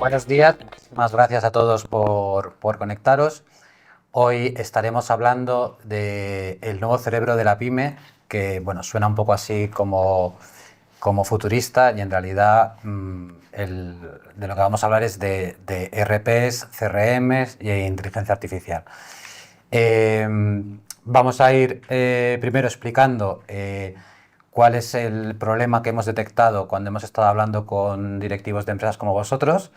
Buenos días, muchísimas gracias a todos por conectaros. Hoy estaremos hablando del nuevo cerebro de la pyme, que bueno, suena un poco así como futurista y en realidad de lo que vamos a hablar es de ERPs, CRMs y inteligencia artificial. Vamos a ir primero explicando cuál es el problema que hemos detectado cuando hemos estado hablando con directivos de empresas como vosotros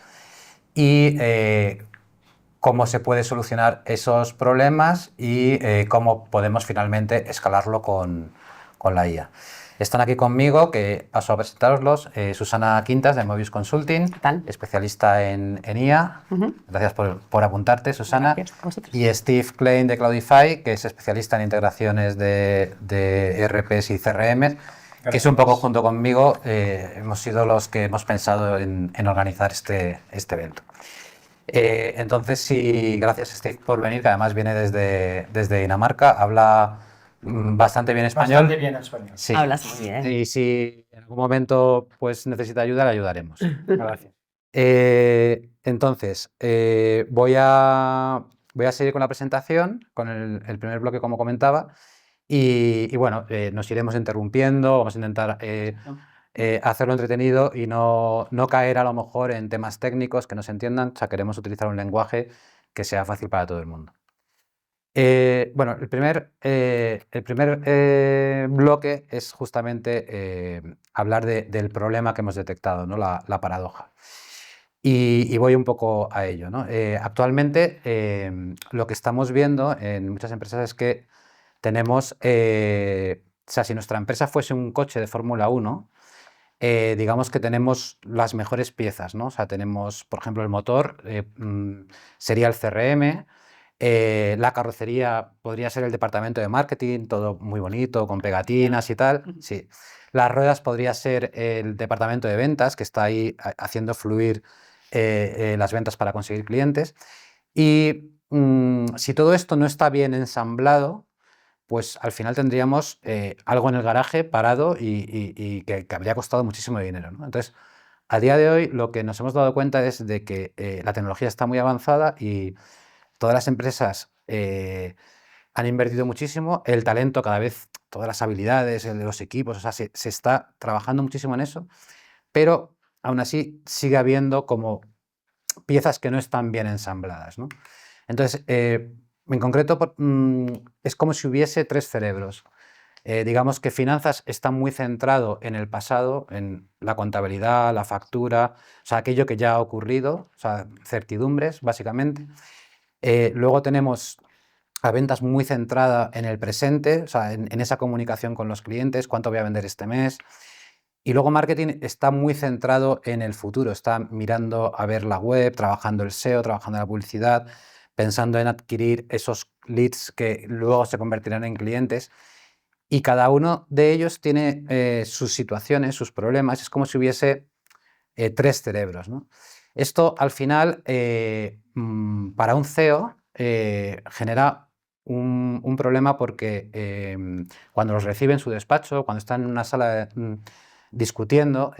y cómo se puede solucionar esos problemas y cómo podemos finalmente escalarlo con la IA. Están aquí conmigo, que paso a presentaroslos, Susana Quintas de Mobius Consulting, especialista en IA. Gracias por apuntarte, Susana. Gracias a vosotros. Y Steve Klein de Cloudify, que es especialista en integraciones de ERPs y CRM, que es un poco junto conmigo, hemos sido los que hemos pensado en organizar este evento. Entonces, sí, gracias Steve por venir, que además viene desde Dinamarca, habla bastante bien español. Bastante bien español. Sí. Hablas muy bien. Y si en algún momento pues necesita ayuda, le ayudaremos. Gracias. Entonces, voy a seguir con la presentación, con el primer bloque como comentaba, y bueno, nos iremos interrumpiendo, vamos a intentar hacerlo entretenido y no caer a lo mejor en temas técnicos que no se entiendan. O sea, queremos utilizar un lenguaje que sea fácil para todo el mundo. Bueno, el primer bloque es justamente hablar del problema que hemos detectado, ¿no? La paradoja. Y voy un poco a ello, ¿no? Actualmente lo que estamos viendo en muchas empresas es que tenemos, o sea, si nuestra empresa fuese un coche de Fórmula 1, digamos que tenemos las mejores piezas, ¿no? O sea, tenemos, por ejemplo, el motor, sería el CRM, la carrocería podría ser el departamento de marketing, todo muy bonito, con pegatinas y tal. Sí. Las ruedas podría ser el departamento de ventas, que está ahí haciendo fluir las ventas para conseguir clientes. Y si todo esto no está bien ensamblado, pues al final tendríamos algo en el garaje parado y que habría costado muchísimo dinero, ¿no? Entonces, a día de hoy lo que nos hemos dado cuenta es de que la tecnología está muy avanzada y todas las empresas han invertido muchísimo, el talento cada vez, todas las habilidades, el de los equipos, o sea, se está trabajando muchísimo en eso, pero aún así sigue habiendo como piezas que no están bien ensambladas, ¿no? Entonces, en concreto, es como si hubiese tres cerebros. Digamos que finanzas está muy centrado en el pasado, en la contabilidad, la factura, o sea, aquello que ya ha ocurrido, o sea, certidumbres, básicamente. Luego tenemos a ventas muy centrada en el presente, o sea, en esa comunicación con los clientes, cuánto voy a vender este mes. Y luego marketing está muy centrado en el futuro, está mirando a ver la web, trabajando el SEO, trabajando la publicidad, pensando en adquirir esos leads que luego se convertirán en clientes. Y cada uno de ellos tiene sus situaciones, sus problemas. Es como si hubiese tres cerebros, ¿no? Esto al final, para un CEO, genera un problema porque cuando los recibe en su despacho, cuando están en una sala discutiendo,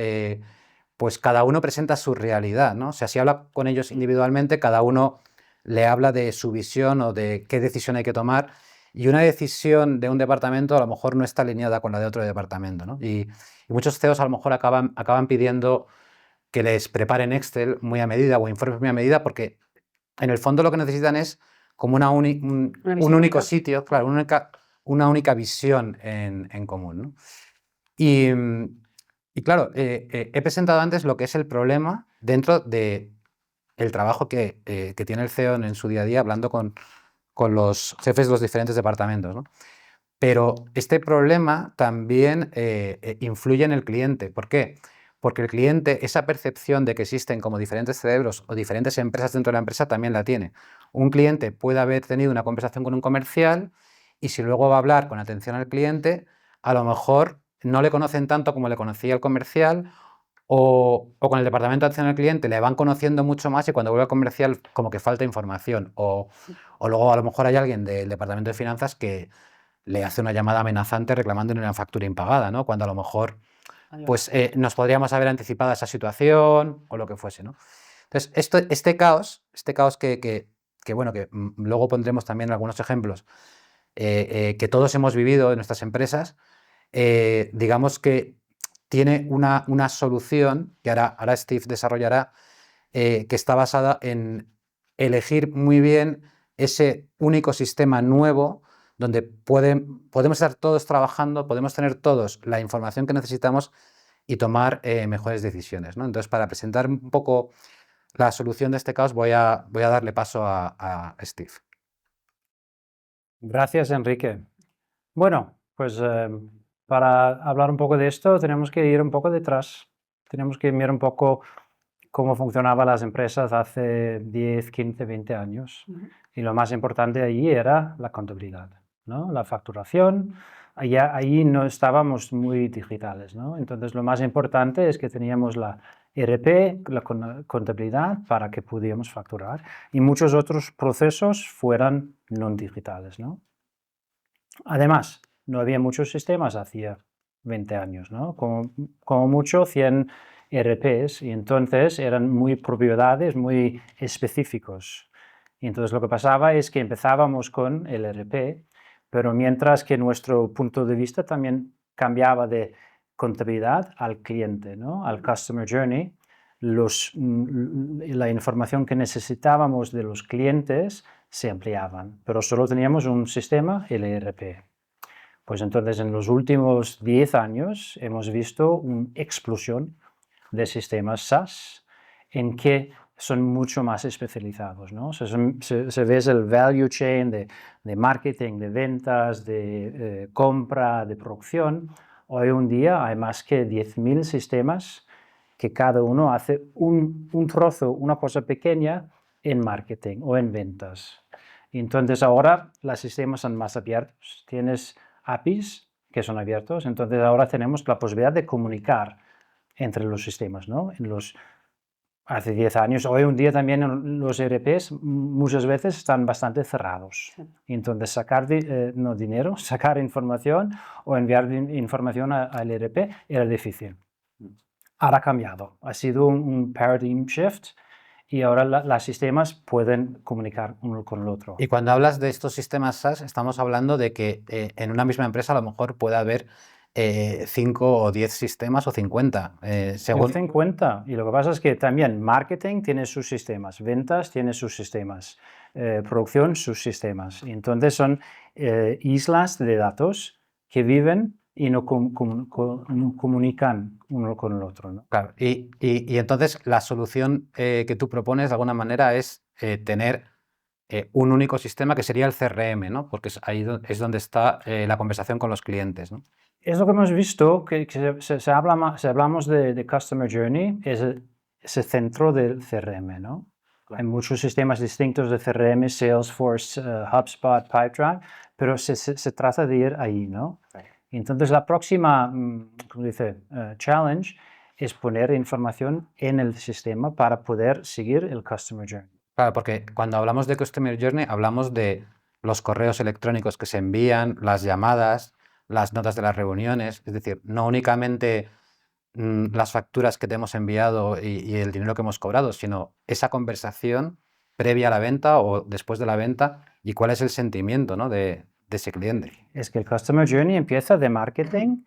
pues cada uno presenta su realidad, ¿no? O sea, si habla con ellos individualmente, cada uno le habla de su visión o de qué decisión hay que tomar, y una decisión de un departamento a lo mejor no está alineada con la de otro departamento, ¿no? Y muchos CEOs a lo mejor acaban pidiendo que les preparen Excel muy a medida o informes muy a medida, porque en el fondo lo que necesitan es como un único sitio, claro, una única visión en común, ¿no? Y claro, he presentado antes lo que es el problema dentro del trabajo que tiene el CEO en su día a día, hablando con los jefes de los diferentes departamentos, ¿no? Pero este problema también influye en el cliente. ¿Por qué? Porque el cliente, esa percepción de que existen como diferentes cerebros o diferentes empresas dentro de la empresa, también la tiene. Un cliente puede haber tenido una conversación con un comercial y si luego va a hablar con atención al cliente, a lo mejor no le conocen tanto como le conocía el comercial, o con el departamento de atención al cliente le van conociendo mucho más y cuando vuelve al comercial como que falta información. O luego a lo mejor hay alguien del departamento de finanzas que le hace una llamada amenazante reclamándole una factura impagada, ¿no? Cuando a lo mejor pues, nos podríamos haber anticipado a esa situación o lo que fuese, ¿no? Entonces, este caos que, bueno, que luego pondremos también algunos ejemplos, que todos hemos vivido en nuestras empresas, digamos que tiene una solución que ahora Steve desarrollará, que está basada en elegir muy bien ese único sistema nuevo donde podemos estar todos trabajando, podemos tener todos la información que necesitamos y tomar mejores decisiones, ¿no? Entonces, para presentar un poco la solución de este caos, voy a darle paso a Steve. Gracias, Enrique. Bueno, pues para hablar un poco de esto tenemos que ir un poco detrás. Tenemos que mirar un poco cómo funcionaban las empresas hace 10, 15, 20 años. Y lo más importante allí era la contabilidad, ¿no? La facturación. Ahí no estábamos muy digitales, ¿no? Entonces lo más importante es que teníamos la ERP, la contabilidad, para que pudiéramos facturar. Y muchos otros procesos fueran no digitales, ¿no? Además, no había muchos sistemas hacía 20 años, ¿no? Como mucho 100 ERPs, y entonces eran muy propiedades, muy específicos. Y entonces lo que pasaba es que empezábamos con el ERP, pero mientras que nuestro punto de vista también cambiaba de contabilidad al cliente, ¿no? Al Customer Journey, la información que necesitábamos de los clientes se ampliaban, pero solo teníamos un sistema, el ERP. Pues entonces en los últimos 10 años hemos visto una explosión de sistemas SaaS en que son mucho más especializados, ¿no? Se ve el value chain de marketing, de ventas, de compra, de producción. Hoy en día hay más que 10.000 sistemas que cada uno hace un trozo, una cosa pequeña en marketing o en ventas. Y entonces ahora los sistemas son más abiertos. Tienes APIs que son abiertos, entonces ahora tenemos la posibilidad de comunicar entre los sistemas, ¿no? Hace 10 años, hoy en día también los ERPs muchas veces están bastante cerrados. Entonces sacar sacar información o enviar información al ERP era difícil. Ahora ha cambiado, ha sido un paradigm shift y ahora los sistemas pueden comunicar uno con el otro. Y cuando hablas de estos sistemas SaaS, estamos hablando de que en una misma empresa a lo mejor puede haber 5 o 10 sistemas o 50, según... 50. Y lo que pasa es que también marketing tiene sus sistemas, ventas tiene sus sistemas, producción sus sistemas. Y entonces son islas de datos que viven y no comunican uno con el otro, ¿no? Claro, y entonces la solución que tú propones de alguna manera es tener un único sistema que sería el CRM, ¿no? Porque ahí es donde está la conversación con los clientes, ¿no? Es lo que hemos visto, que si hablamos de Customer Journey, es ese centro del CRM, ¿no? Claro. Hay muchos sistemas distintos de CRM, Salesforce, HubSpot, Pipedrive, pero se trata de ir ahí, ¿no? Claro. Entonces la próxima, challenge es poner información en el sistema para poder seguir el Customer Journey. Claro, porque cuando hablamos de Customer Journey hablamos de los correos electrónicos que se envían, las llamadas, las notas de las reuniones, es decir, no únicamente las facturas que te hemos enviado y el dinero que hemos cobrado, sino esa conversación previa a la venta o después de la venta y cuál es el sentimiento, ¿no? de ese cliente. Es que el Customer Journey empieza de marketing,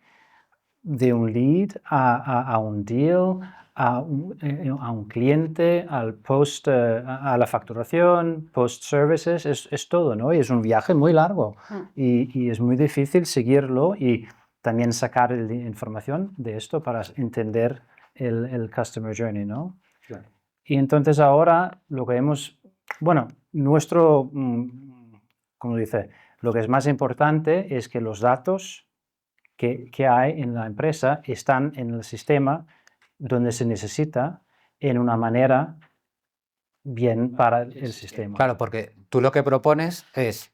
de un lead a un deal, a un cliente, al post, a la facturación, post services, es todo, ¿no? Y es un viaje muy largo y es muy difícil seguirlo y también sacar información de esto para entender el Customer Journey, ¿no? Claro. Y entonces ahora lo que lo que es más importante es que los datos que hay en la empresa están en el sistema donde se necesita en una manera bien para el sistema. Claro, porque tú lo que propones es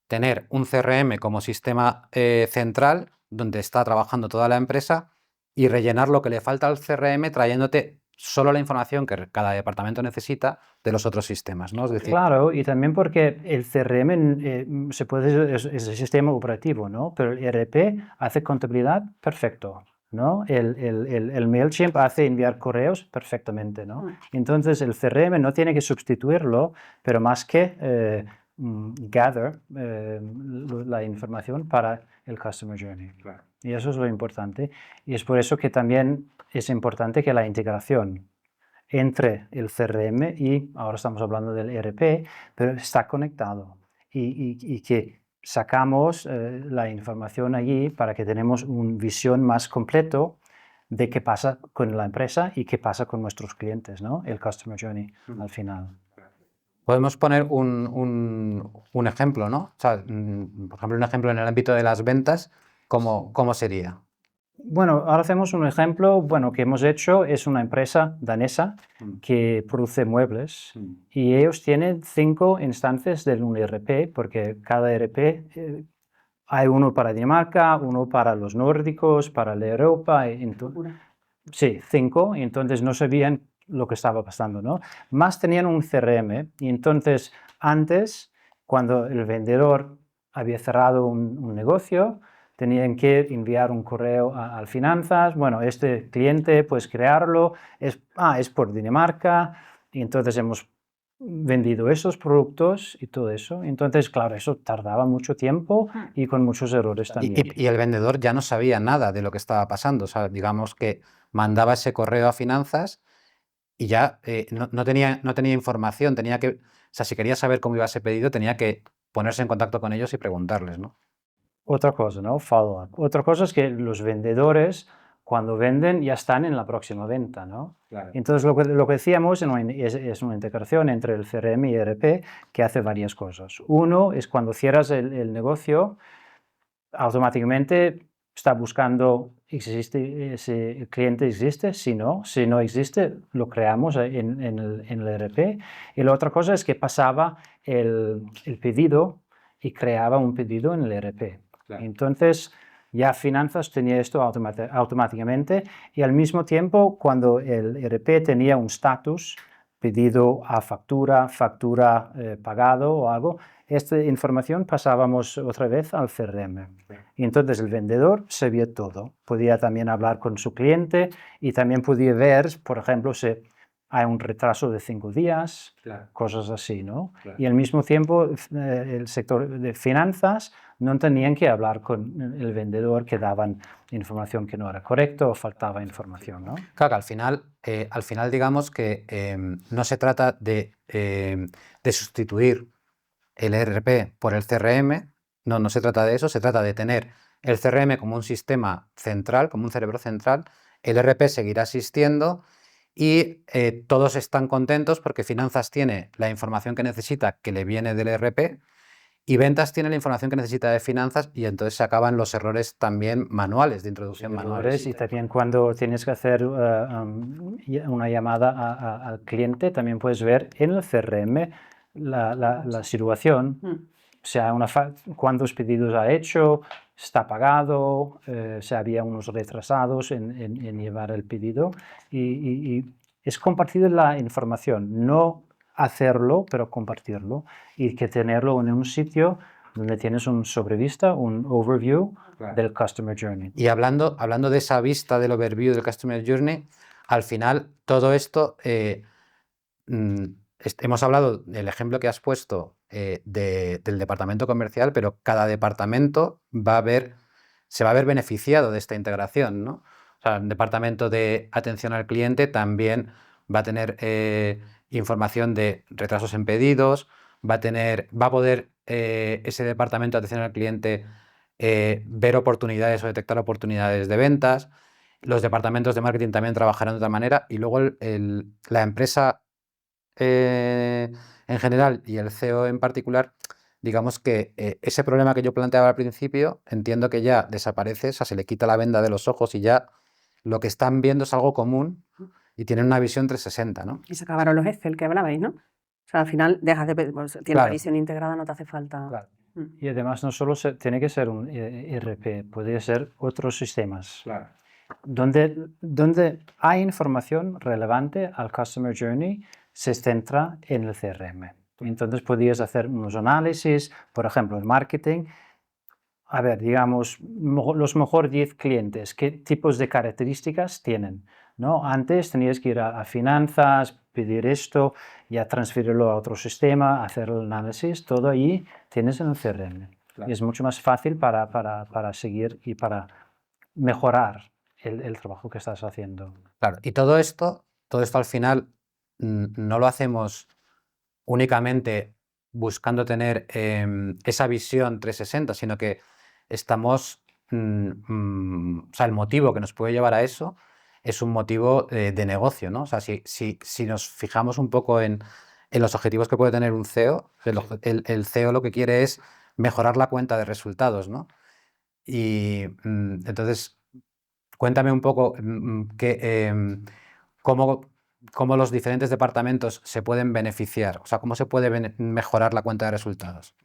tener un CRM como sistema central donde está trabajando toda la empresa y rellenar lo que le falta al CRM trayéndote solo la información que cada departamento necesita de los otros sistemas, ¿no? Es decir, claro, y también porque el CRM es el sistema operativo, ¿no? Pero el ERP hace contabilidad perfecto. ¿no? El MailChimp hace enviar correos perfectamente, ¿no? Entonces el CRM no tiene que sustituirlo, pero más que gather la información para el Customer Journey. Claro. Y eso es lo importante. Y es por eso que también es importante que la integración entre el CRM y, ahora estamos hablando del ERP, pero está conectado y que sacamos la información allí para que tenemos una visión más completo de qué pasa con la empresa y qué pasa con nuestros clientes, ¿no? El Customer Journey al final. Podemos poner un ejemplo, ¿no? O sea, por ejemplo, un ejemplo en el ámbito de las ventas, ¿cómo sería? Bueno, ahora hacemos un ejemplo, bueno, que hemos hecho, es una empresa danesa que produce muebles y ellos tienen 5 instancias de un ERP, porque cada ERP hay uno para Dinamarca, uno para los nórdicos, para la Europa, sí, 5, y entonces no sabían lo que estaba pasando, ¿no? Más tenían un CRM y entonces antes, cuando el vendedor había cerrado un negocio, tenían que enviar un correo al finanzas, bueno, este cliente puedes crearlo, es por Dinamarca, y entonces hemos vendido esos productos y todo eso. Entonces, claro, eso tardaba mucho tiempo y con muchos errores también. Y el vendedor ya no sabía nada de lo que estaba pasando. O sea, digamos que mandaba ese correo a finanzas y ya no tenía información. O sea, si quería saber cómo iba ese pedido, tenía que ponerse en contacto con ellos y preguntarles, ¿no? Otra cosa, ¿no? Follow-up. Otra cosa es que los vendedores, cuando venden, ya están en la próxima venta, ¿no? Claro. Entonces, lo que decíamos es una integración entre el CRM y ERP que hace varias cosas. Uno es cuando cierras el negocio, automáticamente está buscando, ¿ese cliente existe? Si no existe, lo creamos en el ERP. Y la otra cosa es que pasaba el pedido y creaba un pedido en el ERP. Claro. Entonces, ya finanzas tenía esto automáticamente y al mismo tiempo, cuando el ERP tenía un status, pedido a factura, pagado o algo, esta información pasábamos otra vez al CRM. Y entonces el vendedor sabía todo. Podía también hablar con su cliente y también podía ver, por ejemplo, si hay un retraso de 5 días, claro, cosas así, ¿no? Claro. Y al mismo tiempo el sector de finanzas no tenían que hablar con el vendedor que daban información que no era correcta o faltaba información, ¿no? Claro que al final digamos que no se trata de sustituir el ERP por el CRM, no se trata de eso, se trata de tener el CRM como un sistema central, como un cerebro central, el ERP seguirá existiendo y todos están contentos porque finanzas tiene la información que necesita que le viene del ERP y ventas tiene la información que necesita de finanzas y entonces se acaban los errores también manuales, de introducción manuales. Y también cuando tienes que hacer una llamada al cliente, también puedes ver en el CRM la situación, o sea, cuántos pedidos ha hecho, está pagado, si había unos retrasados en llevar el pedido y es compartir la información, no hacerlo, pero compartirlo y que tenerlo en un sitio donde tienes un sobrevista, un overview, claro, del Customer Journey. Y hablando de esa vista del overview del Customer Journey, al final todo esto, hemos hablado del ejemplo que has puesto del departamento comercial, pero cada departamento se va a ver beneficiado de esta integración, ¿no? O sea, el departamento de atención al cliente también va a tener información de retrasos en pedidos, va a poder ese departamento de atención al cliente ver oportunidades o detectar oportunidades de ventas. Los departamentos de marketing también trabajarán de otra manera y luego la empresa en general y el CEO en particular, digamos que ese problema que yo planteaba al principio, entiendo que ya desaparece, o sea, se le quita la venda de los ojos y ya lo que están viendo es algo común y tienen una visión 360, ¿no? Y se acabaron los Excel que hablabais, ¿no? O sea, al final dejas de... Pues, tienes Claro. la visión integrada, no te hace falta... Claro. Y además no solo tiene que ser un ERP, puede ser otros sistemas. Claro. Donde hay información relevante al Customer Journey, se centra en el CRM. Entonces podías hacer unos análisis, por ejemplo, en marketing, a ver, digamos, los mejor 10 clientes, ¿qué tipos de características tienen? ¿No? Antes tenías que ir a finanzas, pedir esto, ya transferirlo a otro sistema, hacer el análisis, todo ahí tienes en el CRM. Claro. Y es mucho más fácil para seguir y para mejorar el trabajo que estás haciendo. Claro, y todo esto al final no lo hacemos únicamente buscando tener esa visión 360, sino que estamos, o sea, el motivo que nos puede llevar a eso es un motivo de negocio, ¿no? O sea, si nos fijamos un poco en los objetivos que puede tener un CEO, el CEO lo que quiere es mejorar la cuenta de resultados, ¿no? Y entonces, cuéntame un poco cómo los diferentes departamentos se pueden beneficiar, o sea, cómo se puede mejorar la cuenta de resultados.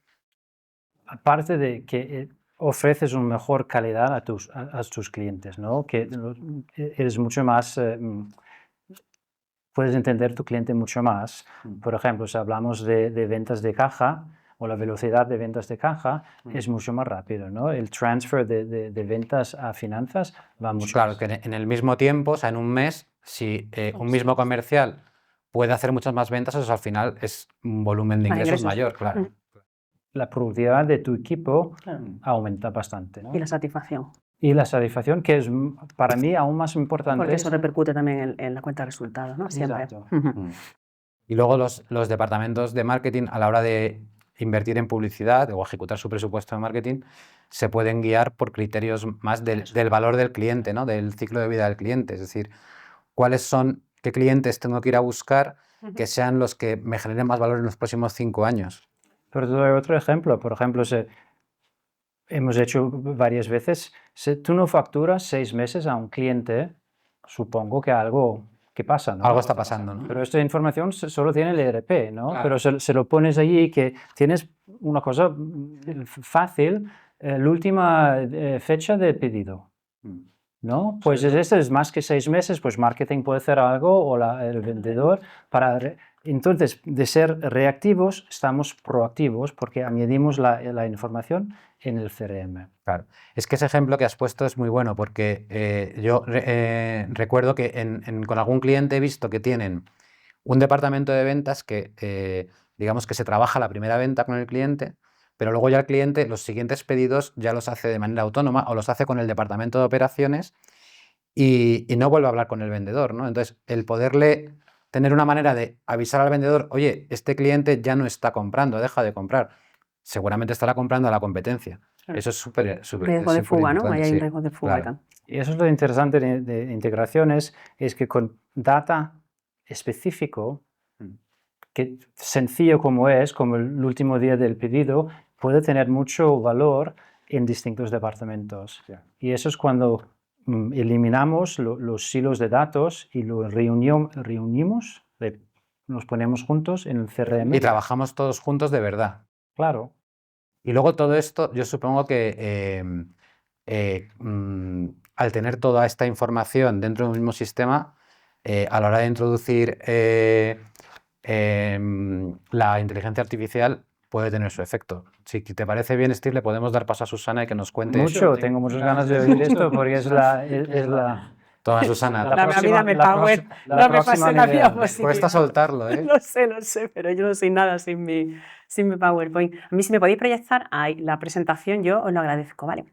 Aparte de que ofreces una mejor calidad a tus clientes, ¿no? Que eres mucho más, puedes entender tu cliente mucho más. Por ejemplo, si hablamos de ventas de caja o la velocidad de ventas de caja, es mucho más rápido, ¿no? El transfer de ventas a finanzas va mucho Claro, más. que en el mismo tiempo, o sea, en un mes, si un mismo comercial puede hacer muchas más ventas, eso al final es un volumen de Más ingresos ingresos. mayor, claro. La productividad de tu equipo Claro. aumenta bastante, ¿no? Y la satisfacción, Y la satisfacción, que es para mí aún más importante. porque eso repercute también en la cuenta de resultados, ¿no? Siempre. Exacto. Y luego los departamentos de marketing, a la hora de invertir en publicidad o ejecutar su presupuesto de marketing, se pueden guiar por criterios más del valor del cliente, ¿no? Del ciclo de vida del cliente. Es decir, qué clientes tengo que ir a buscar que sean los que me generen más valor en los próximos 5 años. Pero te doy otro ejemplo. Por ejemplo, hemos hecho varias veces, si tú no facturas 6 meses a un cliente, supongo que algo que pasa, ¿no? Algo está pasando, ¿no? Pero esta información solo tiene el ERP, ¿no? Claro. Pero se lo pones allí que tienes una cosa fácil, la última fecha de pedido, ¿no? Pues este es más que 6 meses, pues marketing puede hacer algo o el vendedor para... Entonces, de ser reactivos, estamos proactivos porque añadimos la información en el CRM. Claro. Es que ese ejemplo que has puesto es muy bueno porque yo recuerdo que con algún cliente he visto que tienen un departamento de ventas que, digamos que se trabaja la primera venta con el cliente, pero luego ya el cliente los siguientes pedidos ya los hace de manera autónoma o los hace con el departamento de operaciones y no vuelve a hablar con el vendedor, ¿no? Entonces, el poderle tener una manera de avisar al vendedor, oye, este cliente ya no está comprando, deja de comprar. Seguramente estará comprando a la competencia. Claro. Eso es súper Riesgo de fuga, ¿no? Ahí hay un sí, riesgo de fuga. claro. Y eso es lo interesante de integraciones, es que con data específico, que sencillo como es, como el último día del pedido, puede tener mucho valor en distintos departamentos. Y eso es cuando eliminamos los silos de datos y los reunimos, nos ponemos juntos en el CRM. Y trabajamos todos juntos de verdad. Claro. Y luego todo esto, yo supongo que al tener toda esta información dentro de un mismo sistema, a la hora de introducir la inteligencia artificial puede tener su efecto. Si te parece bien, Steve, le podemos dar paso a Susana y que nos cuente. Mucho, tengo muchas ganas de oír esto porque es la Toma, Susana. Dame a mí, dame power, no me pases la diapositiva. Cuesta soltarlo, ¿eh? Lo sé, pero yo no soy nada sin mi PowerPoint. A mí, si me podéis proyectar ahí la presentación, yo os lo agradezco, ¿vale?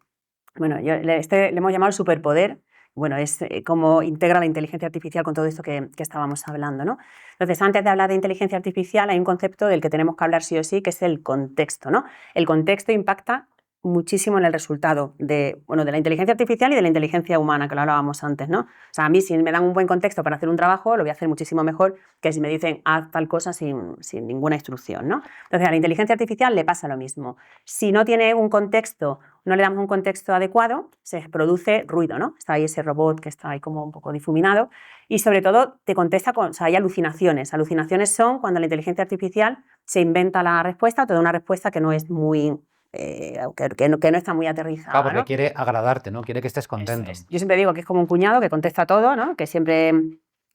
Bueno, le hemos llamado el superpoder. Bueno, es cómo integra la inteligencia artificial con todo esto que estábamos hablando, ¿no? Entonces, antes de hablar de inteligencia artificial, hay un concepto del que tenemos que hablar sí o sí, que es el contexto, ¿no? El contexto impacta muchísimo en el resultado de la inteligencia artificial y de la inteligencia humana, que lo hablábamos antes, ¿no? O sea, a mí si me dan un buen contexto para hacer un trabajo, lo voy a hacer muchísimo mejor que si me dicen haz tal cosa sin ninguna instrucción, ¿no? Entonces, a la inteligencia artificial le pasa lo mismo. Si no tiene un contexto, no le damos un contexto adecuado, se produce ruido, ¿no? Está ahí ese robot que está ahí como un poco difuminado y sobre todo te contesta o sea, hay alucinaciones. Alucinaciones son cuando la inteligencia artificial se inventa la respuesta o te da una respuesta que no es muy... que no está muy aterrizada. Claro, porque ¿no? quiere agradarte, ¿no? Quiere que estés contento. Yo siempre digo que es como un cuñado que contesta todo, ¿no? Que siempre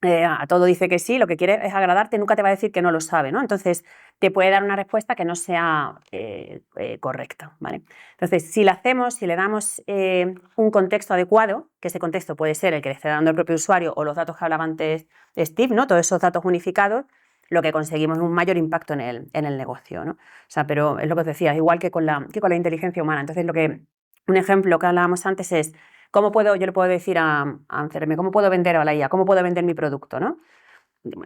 a todo dice que sí, lo que quiere es agradarte, nunca te va a decir que no lo sabe, ¿no? Entonces, te puede dar una respuesta que no sea correcta, ¿vale? Entonces, si le damos un contexto adecuado, que ese contexto puede ser el que le esté dando el propio usuario o los datos que hablaba antes Steve, ¿no? Todos esos datos unificados, lo que conseguimos es un mayor impacto en el negocio, ¿no? O sea, pero es lo que os decía, igual que con la inteligencia humana. Entonces, un ejemplo que hablábamos antes es, yo le puedo decir a CRM, ¿cómo puedo vender a la IA? ¿Cómo puedo vender mi producto? ¿No?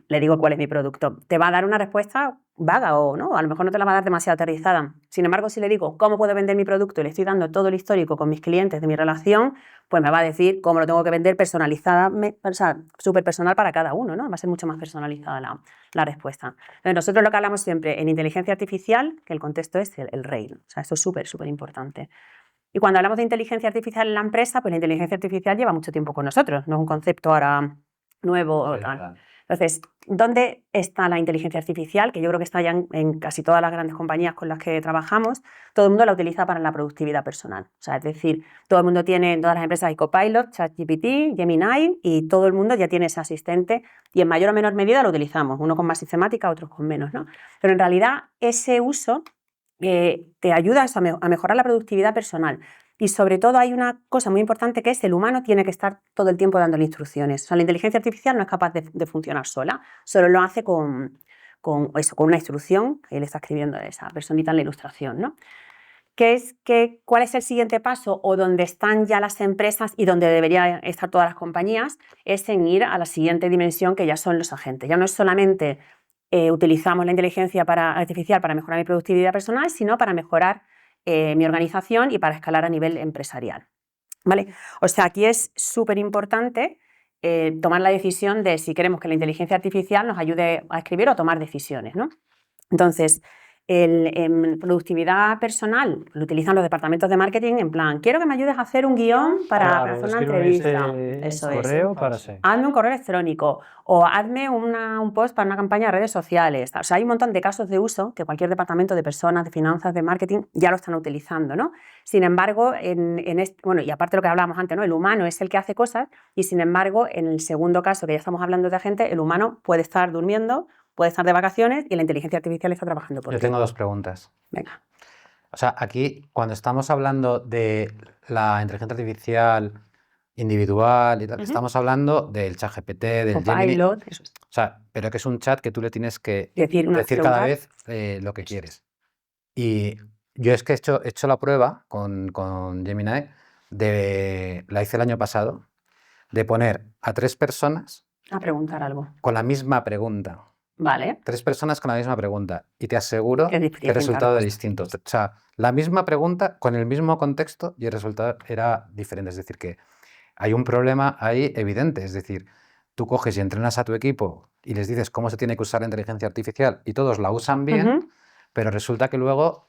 Le digo cuál es mi producto. Te va a dar una respuesta vaga o no, a lo mejor no te la va a dar demasiado aterrizada. Sin embargo, si le digo cómo puedo vender mi producto y le estoy dando todo el histórico con mis clientes de mi relación, pues me va a decir cómo lo tengo que vender personalizada, o sea, súper personal para cada uno, ¿no? Va a ser mucho más personalizada la respuesta. Entonces, nosotros lo que hablamos siempre en inteligencia artificial, que el contexto es el RAIL. O sea, esto es súper, súper importante. Y cuando hablamos de inteligencia artificial en la empresa, pues la inteligencia artificial lleva mucho tiempo con nosotros, no es un concepto ahora nuevo o tal. Entonces, ¿dónde está la inteligencia artificial? Que yo creo que está ya en casi todas las grandes compañías con las que trabajamos. Todo el mundo la utiliza para la productividad personal. O sea, es decir, todo el mundo tiene, en todas las empresas hay Copilot, ChatGPT, Gemini, y todo el mundo ya tiene ese asistente y en mayor o menor medida lo utilizamos, uno con más sistemática, otros con menos, ¿no? Pero en realidad ese uso te ayuda a mejorar la productividad personal. Y sobre todo hay una cosa muy importante que es el humano tiene que estar todo el tiempo dándole instrucciones. O sea, la inteligencia artificial no es capaz de funcionar sola, solo lo hace con una instrucción que le está escribiendo esa personita en la ilustración, ¿no? ¿Cuál es el siguiente paso o donde están ya las empresas y donde deberían estar todas las compañías? Es en ir a la siguiente dimensión que ya son los agentes. Ya no es solamente utilizamos la inteligencia artificial para mejorar mi productividad personal, sino para mejorar mi organización y para escalar a nivel empresarial, ¿vale? O sea, aquí es súper importante tomar la decisión de si queremos que la inteligencia artificial nos ayude a escribir o a tomar decisiones, ¿no? Entonces, en productividad personal lo utilizan los departamentos de marketing en plan, quiero que me ayudes a hacer un guión para hacer una entrevista. Eso es. Correo para sí. Hazme un correo electrónico o hazme un post para una campaña de redes sociales. O sea, hay un montón de casos de uso que cualquier departamento de personas, de finanzas, de marketing ya lo están utilizando, ¿no? Sin embargo, bueno, y aparte de lo que hablábamos antes, ¿no? El humano es el que hace cosas y sin embargo, en el segundo caso que ya estamos hablando de agente, el humano puede estar durmiendo, puede estar de vacaciones y la inteligencia artificial está trabajando por Yo ti. tengo dos preguntas. Venga. O sea, aquí cuando estamos hablando de la inteligencia artificial individual y tal, estamos hablando del ChatGPT, del Gemini. Copilot, eso es. O sea, pero que es un chat que tú le tienes que Decir cada vez lo que quieres. Y yo es que he hecho la prueba con Gemini, la hice el año pasado, de poner a 3 personas A preguntar algo. con la misma pregunta. Vale. 3 personas con la misma pregunta y te aseguro Que que el resultado es distinto. O sea, la misma pregunta con el mismo contexto y el resultado era diferente. Es decir, que hay un problema ahí evidente. Es decir, tú coges y entrenas a tu equipo y les dices cómo se tiene que usar la inteligencia artificial y todos la usan bien, pero resulta que luego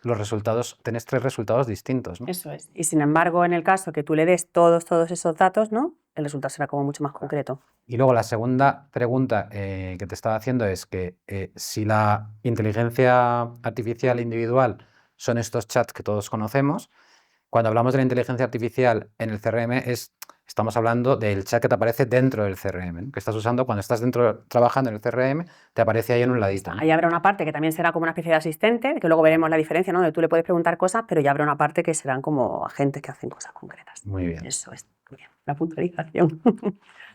tenés 3 resultados distintos, ¿no? Eso es. Y sin embargo, en el caso que tú le des todos esos datos, ¿no? El resultado será como mucho más concreto. Y luego la segunda pregunta que te estaba haciendo es que si la inteligencia artificial individual son estos chats que todos conocemos, cuando hablamos de la inteligencia artificial en el CRM estamos hablando del chat que te aparece dentro del CRM, ¿no? Que estás usando cuando estás trabajando en el CRM, te aparece ahí en un ladito, ¿no? Ahí habrá una parte que también será como una especie de asistente, que luego veremos la diferencia, ¿no? Donde tú le puedes preguntar cosas, pero ya habrá una parte que serán como agentes que hacen cosas concretas. Muy bien. Eso es. Muy bien. La puntualización.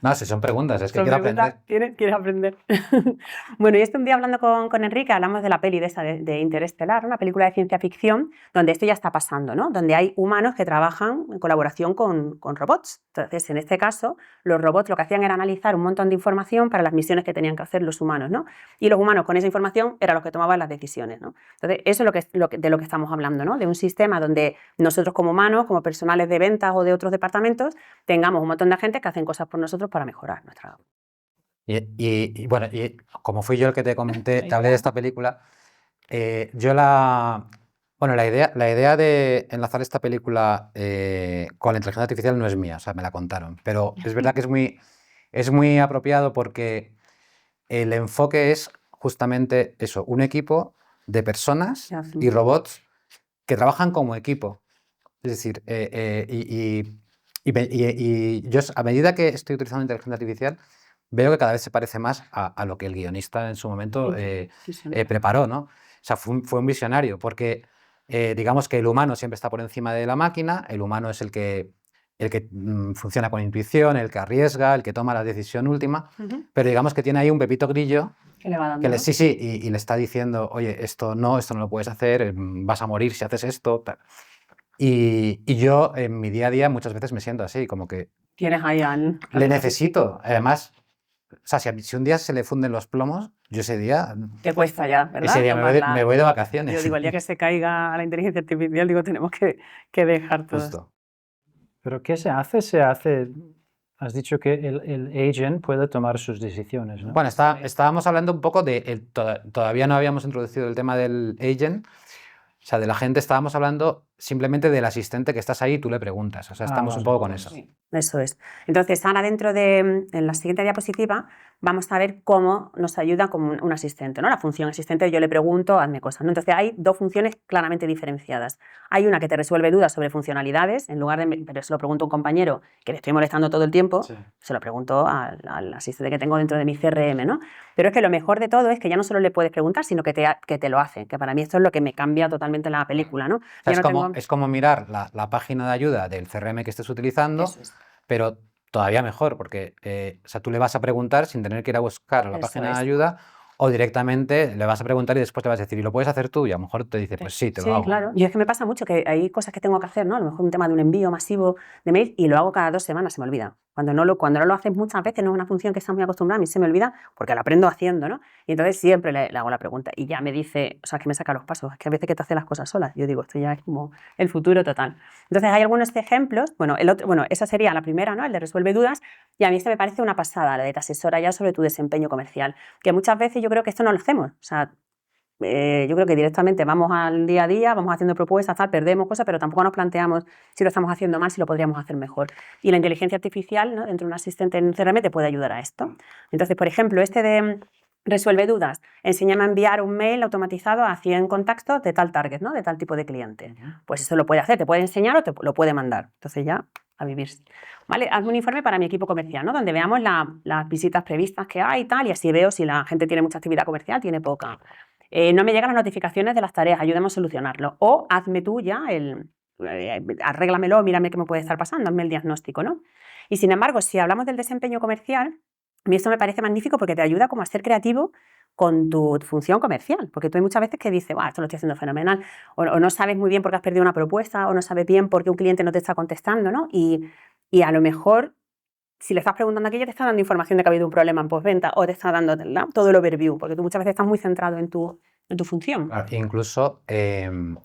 No, si son preguntas, es que quiero aprender. Quieres aprender. Bueno, y un día hablando con Enrique, hablamos de la peli de Interestelar, una película de ciencia ficción, donde esto ya está pasando, ¿no? Donde hay humanos que trabajan en colaboración con robots. Entonces, en este caso, los robots lo que hacían era analizar un montón de información para las misiones que tenían que hacer los humanos, ¿no? Y los humanos con esa información eran los que tomaban las decisiones, ¿no? Entonces, eso es de lo que estamos hablando, ¿no? De un sistema donde nosotros como humanos, como personales de ventas o de otros departamentos, tengamos un montón de agentes que hacen cosas por nosotros para mejorar nuestra... Y bueno, y como fui yo el que te comenté, te hablé de esta película, bueno, la idea de enlazar esta película con la inteligencia artificial no es mía, o sea, me la contaron, pero es verdad que es muy apropiado porque el enfoque es justamente eso, un equipo de personas y robots que trabajan como equipo. Es decir, y yo a medida que estoy utilizando inteligencia artificial, veo que cada vez se parece más a lo que el guionista en su momento preparó, ¿no? O sea, fue un visionario, porque digamos que el humano siempre está por encima de la máquina, el humano es el que funciona con intuición, el que arriesga, el que toma la decisión última, pero digamos que tiene ahí un pepito grillo que le va dando, ¿no? sí, y le está diciendo, oye, esto no lo puedes hacer, vas a morir si haces esto, tal. Y yo en mi día a día muchas veces me siento así, como que Tienes ahí al... le necesito. Además, o sea, si un día se le funden los plomos, yo ese día Te cuesta ya, ¿verdad? ese día me voy de vacaciones. Yo digo, el día que se caiga la inteligencia artificial, digo, tenemos que dejar todo. Justo. ¿Pero qué se hace? Se hace, has dicho que el agent puede tomar sus decisiones, ¿no? Bueno, estábamos hablando un poco de, todavía no habíamos introducido el tema del agent, o sea, de la gente, estábamos hablando simplemente del asistente que estás ahí y tú le preguntas, o sea, estamos un vale. poco con eso. Sí, eso es. Entonces, ahora en la siguiente diapositiva, vamos a ver cómo nos ayuda como un asistente, ¿no? La función asistente, yo le pregunto, hazme cosas, ¿no? Entonces, hay dos funciones claramente diferenciadas. Hay una que te resuelve dudas sobre funcionalidades, en lugar de, pero se lo pregunto a un compañero que le estoy molestando todo el tiempo, se lo pregunto al asistente que tengo dentro de mi CRM, ¿no? Pero es que lo mejor de todo es que ya no solo le puedes preguntar, sino que te lo hace, que para mí esto es lo que me cambia totalmente la película, ¿no? O sea, es como mirar la página de ayuda del CRM que estés utilizando, pero todavía mejor, porque o sea, tú le vas a preguntar sin tener que ir a buscar a la página de ayuda, o directamente le vas a preguntar y después le vas a decir, ¿y lo puedes hacer tú? Y a lo mejor te dice, pues sí, te lo hago. Sí, claro. Y es que me pasa mucho que hay cosas que tengo que hacer, ¿no? A lo mejor un tema de un envío masivo de mail y lo hago cada 2 semanas, se me olvida. Cuando no lo haces muchas veces, no es una función que está muy acostumbrada, a mí se me olvida porque lo aprendo haciendo, ¿no? Y entonces siempre le hago la pregunta y ya me dice, o sea, que me saca los pasos. Es que a veces que te hace las cosas solas. Yo digo, esto ya es como el futuro total. Entonces hay algunos ejemplos, bueno, esa sería la primera, ¿no? El de resuelve dudas, y a mí este me parece una pasada, la de te asesora ya sobre tu desempeño comercial, que muchas veces yo creo que esto no lo hacemos, o sea, yo creo que directamente vamos al día a día, vamos haciendo propuestas, tal, perdemos cosas, pero tampoco nos planteamos si lo estamos haciendo mal, si lo podríamos hacer mejor. Y la inteligencia artificial, ¿no? Dentro de un asistente en CRM te puede ayudar a esto. Entonces, por ejemplo, este de resuelve dudas, enséñame a enviar un mail automatizado a 100 contactos de tal target, ¿no? De tal tipo de cliente. Pues eso lo puede hacer, te puede enseñar o te lo puede mandar. Entonces ya a vivir. ¿Vale? Hazme un informe para mi equipo comercial, ¿no? Donde veamos las visitas previstas que hay y tal, y así veo si la gente tiene mucha actividad comercial, tiene poca. No me llegan las notificaciones de las tareas, ayúdame a solucionarlo. O hazme tú ya arréglamelo, mírame qué me puede estar pasando, hazme el diagnóstico, ¿no? Y sin embargo, si hablamos del desempeño comercial, a mí esto me parece magnífico porque te ayuda como a ser creativo con tu función comercial, porque tú hay muchas veces que dices, esto lo estoy haciendo fenomenal, o no sabes muy bien por qué has perdido una propuesta, o no sabes bien por qué un cliente no te está contestando, ¿no? Y a lo mejor, si le estás preguntando aquello, te está dando información de que ha habido un problema en postventa, o te está dando, ¿no? Todo el overview, porque tú muchas veces estás muy centrado en tu función. Claro, incluso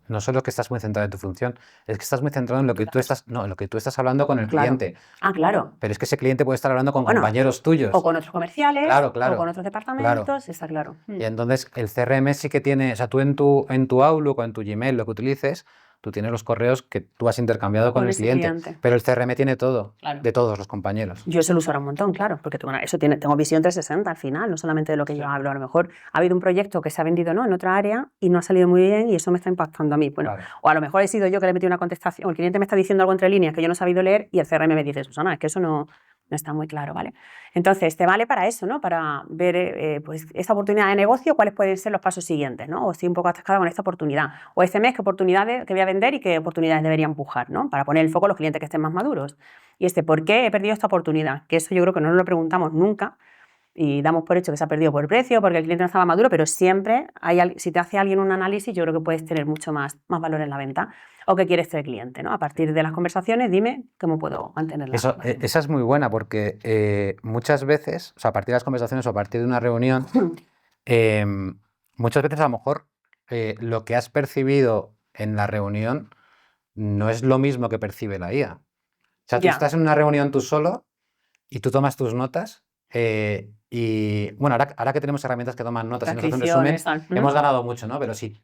no solo que estás muy centrado en tu función, es que estás muy centrado en lo que tú estás, en lo que tú estás hablando con el cliente. Claro. Pero es que ese cliente puede estar hablando con compañeros tuyos. O con otros comerciales, claro, o con otros departamentos, está claro. Y entonces el CRM sí que tiene, o sea, tú en tu Outlook o en tu Gmail, lo que utilices, tú tienes los correos que tú has intercambiado con el cliente, pero el CRM tiene todo, de todos los compañeros. Yo eso lo uso ahora un montón, claro, porque tengo visión 360 al final, no solamente de lo que yo hablo. A lo mejor ha habido un proyecto que se ha vendido, ¿no?, en otra área y no ha salido muy bien y eso me está impactando a mí. Bueno, o a lo mejor he sido yo que le he metido una contestación, o el cliente me está diciendo algo entre líneas que yo no he sabido leer y el CRM me dice, Susana, es que eso no está muy claro, ¿vale? Entonces, te vale para eso, ¿no? Para ver, pues, esta oportunidad de negocio, cuáles pueden ser los pasos siguientes, ¿no? O estoy un poco atascada con esta oportunidad. O este mes, qué oportunidades que voy a vender y qué oportunidades debería empujar, ¿no? Para poner el foco en los clientes que estén más maduros. Y ¿por qué he perdido esta oportunidad? Que eso yo creo que no nos lo preguntamos nunca y damos por hecho que se ha perdido por precio, porque el cliente no estaba maduro, pero siempre si te hace alguien un análisis, yo creo que puedes tener mucho más valor en la venta. ¿O qué quiere este cliente, ¿no? A partir de las conversaciones, dime cómo puedo mantenerla. Esa es muy buena porque muchas veces, o sea, a partir de las conversaciones o a partir de una reunión, muchas veces a lo mejor lo que has percibido en la reunión no es lo mismo que percibe la IA. O sea, tú estás en una reunión tú solo y tú tomas tus notas y, bueno, ahora que tenemos herramientas que toman notas y nos hacen un resumen, hemos ganado mucho, ¿no? Pero si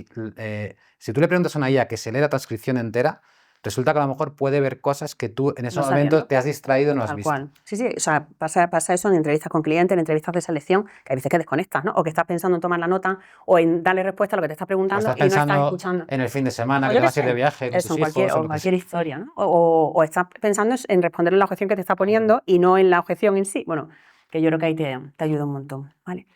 tú le preguntas a una IA que se lee la transcripción entera, resulta que a lo mejor puede ver cosas que tú en ese momento te has distraído y no has visto. Tal cual. Sí, o sea, pasa eso en entrevistas con clientes, en entrevistas de selección, que hay veces que desconectas, ¿no? O que estás pensando en tomar la nota o en darle respuesta a lo que te está preguntando o estás y no estás escuchando. En el fin de semana que te vas a ir de viaje con tus hijos. O cualquier historia, ¿no? O estás pensando en responder la objeción que te está poniendo y no en la objeción en sí. Bueno, que yo creo que ahí te ayuda un montón, ¿vale?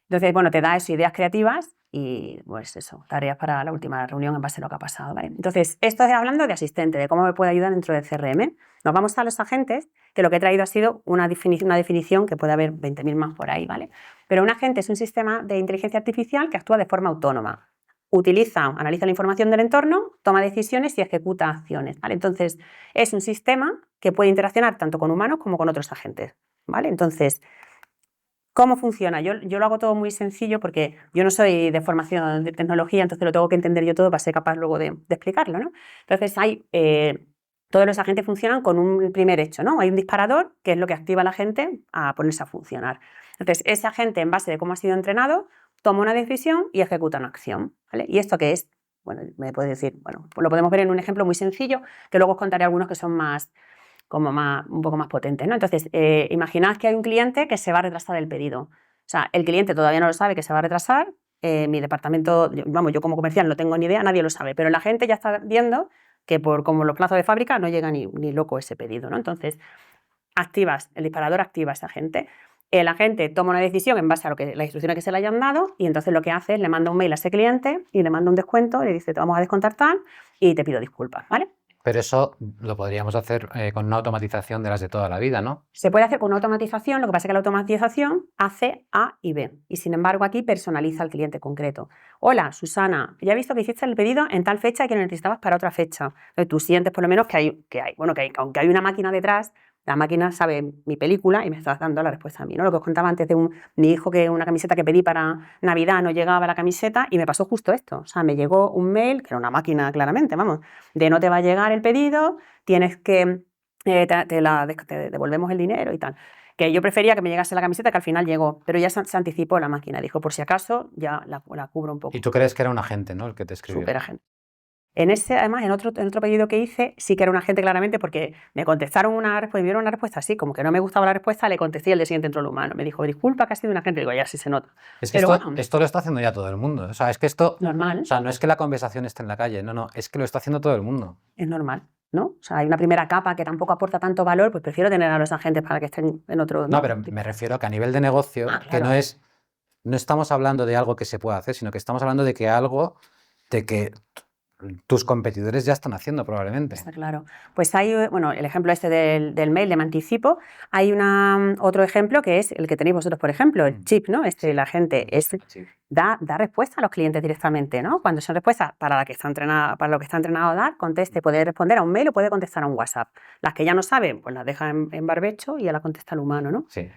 Entonces, bueno, te da eso, ideas creativas y, pues eso, tareas para la última reunión en base a lo que ha pasado, ¿vale? Entonces, esto es hablando de asistente, de cómo me puede ayudar dentro del CRM. Nos vamos a los agentes, que lo que he traído ha sido una definición que puede haber 20.000 más por ahí, ¿vale? Pero un agente es un sistema de inteligencia artificial que actúa de forma autónoma. Analiza la información del entorno, toma decisiones y ejecuta acciones, ¿vale? Entonces, es un sistema que puede interaccionar tanto con humanos como con otros agentes, ¿vale? Entonces, ¿cómo funciona? Yo lo hago todo muy sencillo porque yo no soy de formación de tecnología, entonces lo tengo que entender yo todo para ser capaz luego de explicarlo, ¿no? Entonces, todos los agentes funcionan con un primer hecho, ¿no? Hay un disparador que es lo que activa a la gente a ponerse a funcionar. Entonces, ese agente, en base de cómo ha sido entrenado, toma una decisión y ejecuta una acción, ¿vale? ¿Y esto qué es? Bueno, me puede decir, bueno, pues lo podemos ver en un ejemplo muy sencillo, que luego os contaré algunos que son un poco más potentes, ¿no? Entonces, imaginad que hay un cliente que se va a retrasar el pedido. O sea, el cliente todavía no lo sabe que se va a retrasar, mi departamento, yo como comercial no tengo ni idea, nadie lo sabe, pero la gente ya está viendo que por como los plazos de fábrica no llega ni loco ese pedido, ¿no? Entonces, el disparador activa a ese agente. El agente toma una decisión en base a las instrucciones que se le hayan dado y entonces lo que hace es le manda un mail a ese cliente y le manda un descuento, le dice te vamos a descontar tal y te pido disculpas, ¿vale? Pero eso lo podríamos hacer con una automatización de las de toda la vida, ¿no? Se puede hacer con una automatización, lo que pasa es que la automatización hace A y B y sin embargo aquí personaliza al cliente concreto. Hola, Susana, ya he visto que hiciste el pedido en tal fecha y que lo necesitabas para otra fecha. Entonces tú sientes por lo menos que aunque hay una máquina detrás, la máquina sabe mi película y me está dando la respuesta a mí, ¿no? Lo que os contaba antes de mi hijo, que una camiseta que pedí para Navidad no llegaba a la camiseta y me pasó justo esto. O sea, me llegó un mail, que era una máquina claramente, vamos, de no te va a llegar el pedido, tienes que, te devolvemos el dinero y tal. Que yo prefería que me llegase la camiseta, que al final llegó, pero ya se anticipó la máquina. Dijo, por si acaso, ya la cubro un poco. Y tú crees que era un agente, ¿no? El que te escribió. Súper agente. Además, en otro pedido que hice, sí que era un agente claramente porque me contestaron me dieron una respuesta así, como que no me gustaba la respuesta, le contesté y al día siguiente entró el humano. Me dijo, disculpa que ha sido un agente. Digo, ya sí se nota. Es que Pero esto lo está haciendo ya todo el mundo. O sea, es que esto... normal. O sea, no es que la conversación esté en la calle, no, es que lo está haciendo todo el mundo. Es normal, ¿no? O sea, hay una primera capa que tampoco aporta tanto valor, pues prefiero tener a los agentes para que estén en otro... No, pero me refiero a que a nivel de negocio, que claro. no estamos hablando de algo que se pueda hacer, sino que estamos hablando de que tus competidores ya están haciendo probablemente. Está claro. Pues hay, bueno, el ejemplo este del mail de me anticipo. Hay otro ejemplo que es el que tenéis vosotros, por ejemplo, el chip, ¿no? La gente da respuesta a los clientes directamente, ¿no? Cuando son respuestas para lo que está entrenado a dar, puede responder a un mail o puede contestar a un WhatsApp. Las que ya no saben, pues las deja en barbecho y ya la contesta el humano, ¿no? Sí.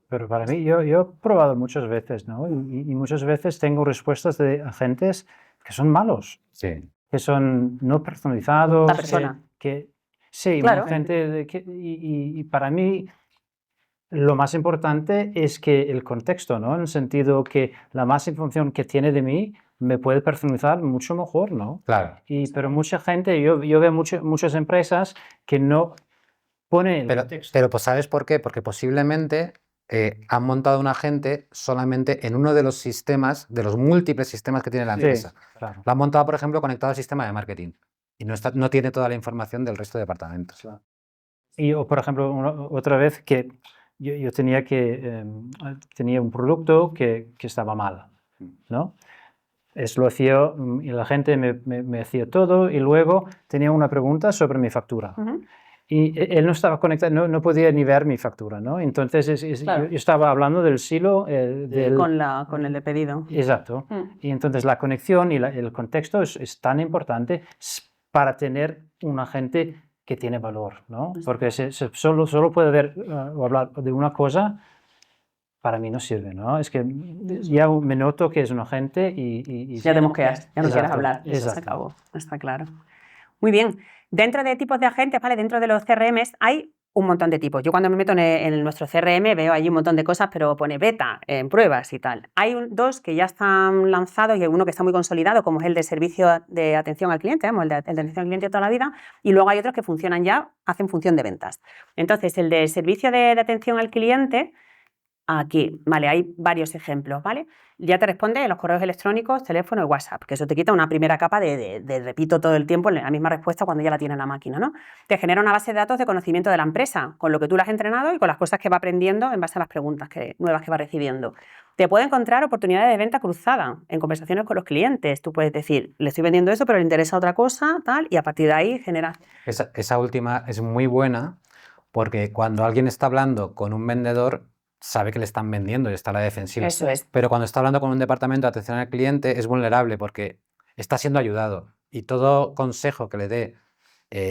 Pero para mí, yo he probado muchas veces, ¿no? Y muchas veces tengo respuestas de agentes que son malos. Sí. Que son no personalizados. La persona. Sí, claro. Y para mí lo más importante es que el contexto, ¿no? En el sentido que la más información que tiene de mí me puede personalizar mucho mejor, ¿no? Claro. Pero mucha gente, yo veo muchas empresas que no ponen el contexto. Pero pues ¿sabes por qué? Porque posiblemente han montado un agente solamente en uno de los sistemas, de los múltiples sistemas que tiene la empresa. Claro. Lo han montado, por ejemplo, conectado al sistema de marketing y no tiene toda la información del resto de departamentos. Claro. O por ejemplo, otra vez que yo tenía un producto que estaba mal, ¿no? Lo hacía y la gente me hacía todo y luego tenía una pregunta sobre mi factura. Y él no estaba conectado, no podía ni ver mi factura, ¿no? Entonces claro. yo estaba hablando del silo con el de pedido. Exacto. Y entonces la conexión y el contexto es tan importante para tener un agente que tiene valor, ¿no? Porque solo puede ver o hablar de una cosa, para mí no sirve, ¿no? Es que ya me noto que es un agente y ya te mosqueas, ya no quieres hablar. Exacto. Se acabó, está claro. Muy bien. Dentro de tipos de agentes, ¿vale? Dentro de los CRMs hay un montón de tipos. Yo cuando me meto en nuestro CRM veo allí un montón de cosas, pero pone beta, en pruebas y tal. Hay dos que ya están lanzados y hay uno que está muy consolidado, como es el de servicio de atención al cliente, el de atención al cliente de toda la vida, y luego hay otros que funcionan ya, hacen función de ventas. Entonces, el de servicio de atención al cliente aquí, vale, hay varios ejemplos, ¿vale? Ya te responde en los correos electrónicos, teléfono y WhatsApp, que eso te quita una primera capa de repito todo el tiempo la misma respuesta cuando ya la tiene la máquina, ¿no? Te genera una base de datos de conocimiento de la empresa, con lo que tú la has entrenado y con las cosas que va aprendiendo en base a las preguntas nuevas que va recibiendo. Te puede encontrar oportunidades de venta cruzada en conversaciones con los clientes. Tú puedes decir, le estoy vendiendo eso, pero le interesa otra cosa, tal, y a partir de ahí genera... Esa última es muy buena porque cuando alguien está hablando con un vendedor, sabe que le están vendiendo y está a la defensiva. Eso es. Pero cuando está hablando con un departamento de atención al cliente, es vulnerable porque está siendo ayudado. Y todo consejo que le dé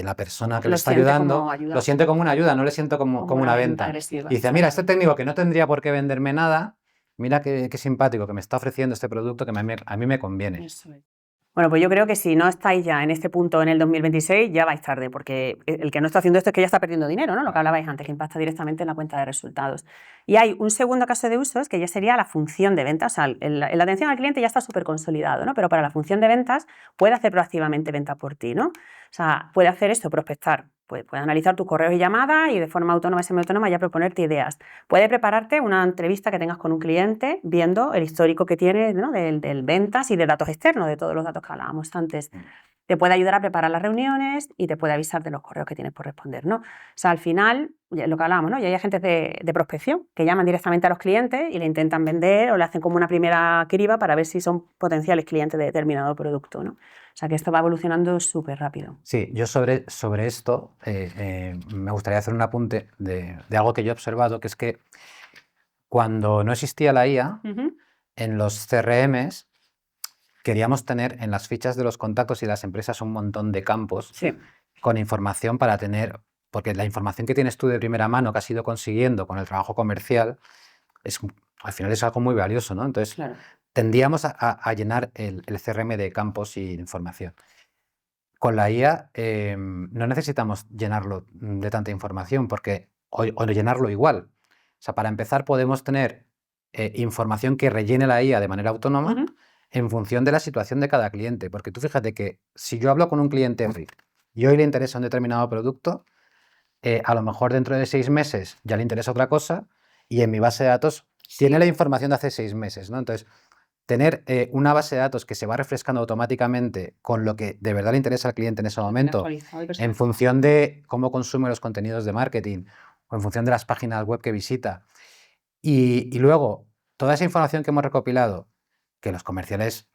la persona que le está ayudando, lo siente como una ayuda, no le siento como una venta. Agresiva. Y dice, mira, este técnico que no tendría por qué venderme nada, mira qué simpático que me está ofreciendo este producto que a mí me conviene. Eso es. Bueno, pues yo creo que si no estáis ya en este punto en el 2026, ya vais tarde, porque el que no está haciendo esto es que ya está perdiendo dinero, ¿no? Lo que hablabais antes, que impacta directamente en la cuenta de resultados. Y hay un segundo caso de uso, que ya sería la función de ventas. O sea, la atención al cliente ya está súper consolidado, ¿no? Pero para la función de ventas puede hacer proactivamente venta por ti, ¿no? O sea, puede hacer esto, prospectar. Puede analizar tus correos y llamadas y de forma autónoma y semiautónoma ya proponerte ideas. Puede prepararte una entrevista que tengas con un cliente viendo el histórico que tiene, ¿no? del ventas y de datos externos, de todos los datos que hablábamos antes. Te puede ayudar a preparar las reuniones y te puede avisar de los correos que tienes por responder, ¿no? O sea, al final, lo que hablábamos, ¿no? Ya hay agentes de prospección que llaman directamente a los clientes y le intentan vender o le hacen como una primera criba para ver si son potenciales clientes de determinado producto, ¿no? O sea, que esto va evolucionando súper rápido. Sí, yo sobre esto me gustaría hacer un apunte de algo que yo he observado, que es que cuando no existía la IA, en los CRMs queríamos tener en las fichas de los contactos y las empresas un montón de campos con información para tener, porque la información que tienes tú de primera mano que has ido consiguiendo con el trabajo comercial, al final es algo muy valioso, ¿no? Entonces, tendíamos a llenar el CRM de campos y información. Con la IA no necesitamos llenarlo de tanta información o llenarlo igual. O sea, para empezar podemos tener información que rellene la IA de manera autónoma en función de la situación de cada cliente. Porque tú fíjate que si yo hablo con un cliente hoy y hoy le interesa un determinado producto, a lo mejor dentro de 6 meses ya le interesa otra cosa y en mi base de datos tiene la información de hace 6 meses, ¿no? Entonces, tener una base de datos que se va refrescando automáticamente con lo que de verdad le interesa al cliente en ese momento, en función de cómo consume los contenidos de marketing o en función de las páginas web que visita. Y luego, toda esa información que hemos recopilado, que los comerciales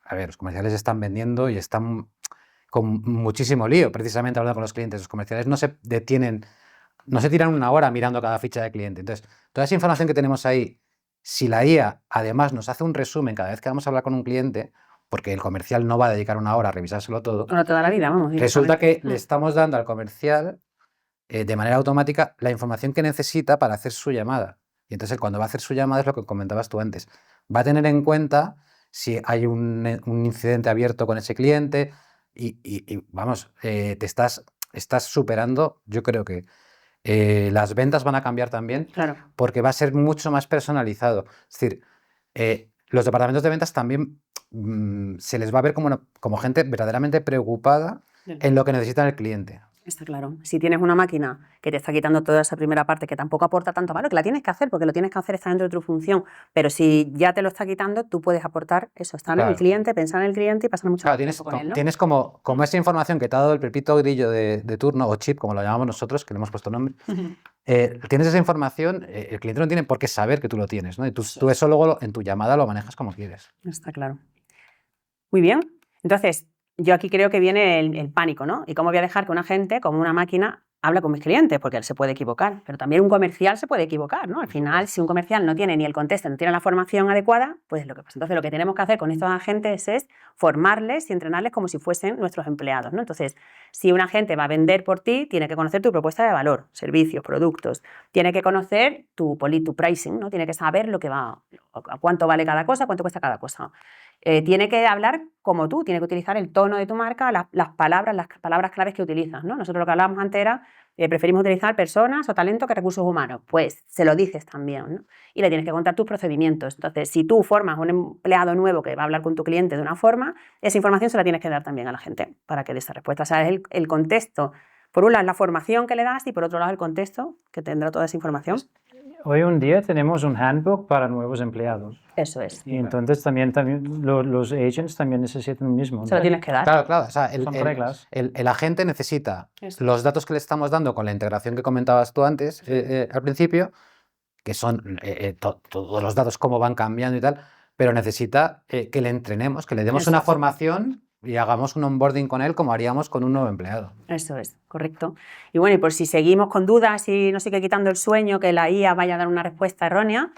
están vendiendo y están con muchísimo lío, precisamente hablando con los clientes. Los comerciales no se detienen, no se tiran una hora mirando cada ficha de cliente. Entonces, toda esa información que tenemos ahí, si la IA además nos hace un resumen cada vez que vamos a hablar con un cliente, porque el comercial no va a dedicar una hora a revisárselo todo, toda la vida, vamos. Resulta que le estamos dando al comercial de manera automática la información que necesita para hacer su llamada. Y entonces cuando va a hacer su llamada es lo que comentabas tú antes. Va a tener en cuenta si hay un incidente abierto con ese cliente y vamos, te estás superando, yo creo que las ventas van a cambiar también porque va a ser mucho más personalizado. Es decir, los departamentos de ventas también se les va a ver como gente verdaderamente preocupada en lo que necesita el cliente. Está claro. Si tienes una máquina que te está quitando toda esa primera parte que tampoco aporta tanto valor, que la tienes que hacer porque lo tienes que hacer, está dentro de tu función, pero si ya te lo está quitando, tú puedes aportar eso, estar en el cliente, pensar en el cliente y pasar mucho tiempo con él, ¿no? Tienes como esa información que te ha dado el pepito grillo de turno o chip, como lo llamamos nosotros, que le hemos puesto nombre. Tienes esa información, el cliente no tiene por qué saber que tú lo tienes, ¿no? Y tú eso luego en tu llamada lo manejas como quieres. Está claro. Muy bien. Entonces, yo aquí creo que viene el pánico, ¿no? Y cómo voy a dejar que una gente, como una máquina, habla con mis clientes, porque él se puede equivocar, pero también un comercial se puede equivocar, ¿no? Al final, si un comercial no tiene ni el contexto, no tiene la formación adecuada, pues lo que pasa. Entonces, lo que tenemos que hacer con estos agentes es formarles y entrenarles como si fuesen nuestros empleados, ¿no? Entonces, si un agente va a vender por ti, tiene que conocer tu propuesta de valor, servicios, productos, tiene que conocer tu pricing, ¿no? Tiene que saber lo que va, a cuánto vale cada cosa, cuánto cuesta cada cosa. Tiene que hablar como tú, tiene que utilizar el tono de tu marca, las palabras claves que utilizas, ¿no? Nosotros lo que hablábamos antes era, preferimos utilizar personas o talento que recursos humanos. Pues se lo dices también, ¿no? Y le tienes que contar tus procedimientos. Entonces, si tú formas un empleado nuevo que va a hablar con tu cliente de una forma, esa información se la tienes que dar también a la gente para que dé esa respuesta. O sea, es el contexto. Por un lado, la formación que le das y por otro lado, el contexto que tendrá toda esa información. Hoy en día tenemos un handbook para nuevos empleados. Eso es. Y entonces también los agents también necesitan lo mismo, Se lo ¿no? tienes que dar. Claro, claro. O sea, Son reglas. el agente necesita Eso. los datos que le estamos dando con la integración que comentabas tú antes, al principio, que son todos los datos, cómo van cambiando y tal, pero necesita que le entrenemos, que le demos una Exacto. formación y hagamos un onboarding con él como haríamos con un nuevo empleado. Eso es, correcto. Y bueno, y por si seguimos con dudas y nos sigue quitando el sueño que la IA vaya a dar una respuesta errónea,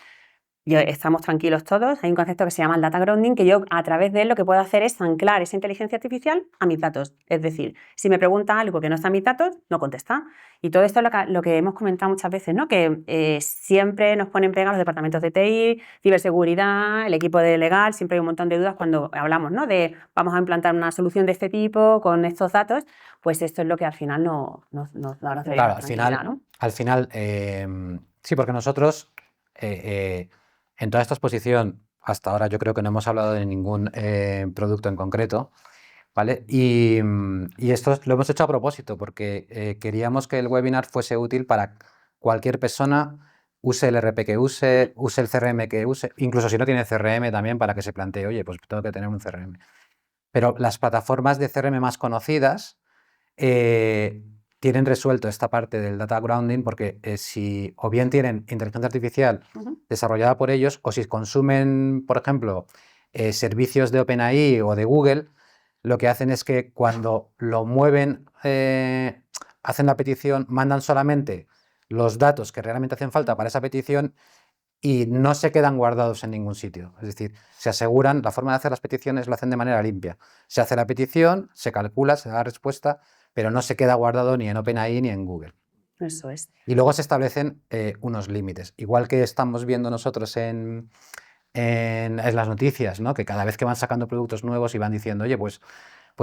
estamos tranquilos todos. Hay un concepto que se llama el data grounding, que yo a través de él lo que puedo hacer es anclar esa inteligencia artificial a mis datos. Es decir, si me pregunta algo que no está en mis datos, no contesta. Y todo esto es lo que hemos comentado muchas veces, ¿no? Que siempre nos ponen pega los departamentos de TI, ciberseguridad, el equipo de legal, siempre hay un montón de dudas cuando hablamos, ¿no? De vamos a implantar una solución de este tipo con estos datos, pues esto es lo que al final nos da una Claro, tranquilidad, ¿no? al final sí, porque nosotros en toda esta exposición, hasta ahora yo creo que no hemos hablado de ningún producto en concreto, ¿vale? Y esto lo hemos hecho a propósito, porque queríamos que el webinar fuese útil para cualquier persona, use el RP que use el CRM que use, incluso si no tiene CRM también para que se plantee, oye, pues tengo que tener un CRM. Pero las plataformas de CRM más conocidas tienen resuelto esta parte del data grounding porque si o bien tienen inteligencia artificial desarrollada por ellos o si consumen, por ejemplo, servicios de OpenAI o de Google, lo que hacen es que cuando lo mueven, hacen la petición, mandan solamente los datos que realmente hacen falta para esa petición y no se quedan guardados en ningún sitio. Es decir, se aseguran, la forma de hacer las peticiones lo hacen de manera limpia. Se hace la petición, se calcula, se da la respuesta, pero no se queda guardado ni en OpenAI ni en Google. Eso es. Y luego se establecen unos límites. Igual que estamos viendo nosotros en las noticias, ¿no? Que cada vez que van sacando productos nuevos y van diciendo, oye, pues